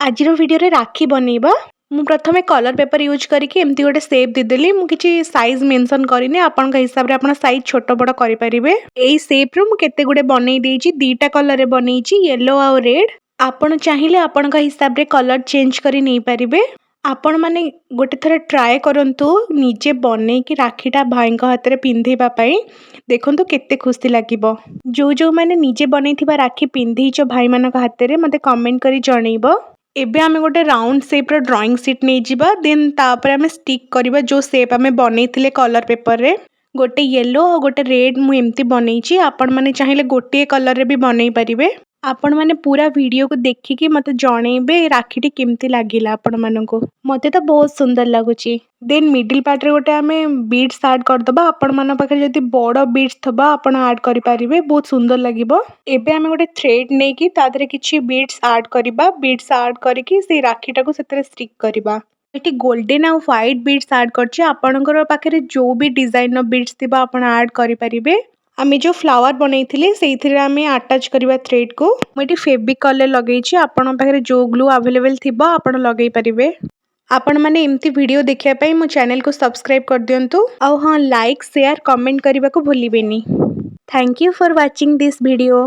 आज वीडियो रे राखी बनइबा मु प्रथमे कलर पेपर यूज करके एमती गोटे सेप देदेली मु किछि साइज मेंशन करिने आपन हिसाब रे आपन साइज छोट बड़ करि परिबे। एई सेप रो मु केते गुडे बनई देछि दीटा कलर रे बनईछि येलो आ रेड। आपन चाहिए आपन हिसाब रे कलर चेंज करि नै परिबे। आपण माने गोटे थर ट्राए करंतु निजे बनै कि राखीटा भाई हाथ में पिंधेबा पाई देखंतु केते खुशी लागिबो। जो जो माने निजे बनैथिबा राखी पिंधीचो भाई मानक हाथ में मते कमेंट करी जणैबो। एबे आमे गोटे राउंड शेप रो ड्राइंग शीट नै जिबा देन तापर आमे स्टिक करबा जो शेप आमे बनैथिले कलर पेपर रे। गोटे येलो और गोटे रेड मु एमती बनैछि आपण माने चाहिए गोटे कलर रे भी बनै परिबे। आपण माने पूरा वीडियो को देखिकी मते जणैबे राखीटी केमती लागिला आपण मानको। मते तो बहुत सुंदर लागुची। देन मिडिल पार्ट रे गोटे आमे बीड्स ऐड कर दबा आपण मान पाखे जदी बड़ बीड्स थबा आपण ऐड करि परिबे बहुत सुंदर लागिबो। एबे आमे गोटे थ्रेड नै कि तादरे किछि बीड्स ऐड करिबा बीड्स ऐड करिकि से राखीटा को सेतरे स्टिक करिबा। एटी गोल्डन आ व्हाइट बीड्स ऐड करछि आपणकर पाखे जो भी डिजाइन नो बीड्स थिबा आपण ऐड करि परिबे। आमे जो फ्लावर बनैथिले सेइथिरे आमे अटैच करबा थ्रेड को मोटी फेविकॉल लगेछि आपण पाखे जो ग्लू अवेलेबल थिबा आपण लगेइ परिबे। आपण माने एमती वीडियो देखिया पई मो चैनल को सब्सक्राइब कर दियंतु और हां लाइक शेयर कमेंट करबा को भूलिबेनी। Thank you for watching this video.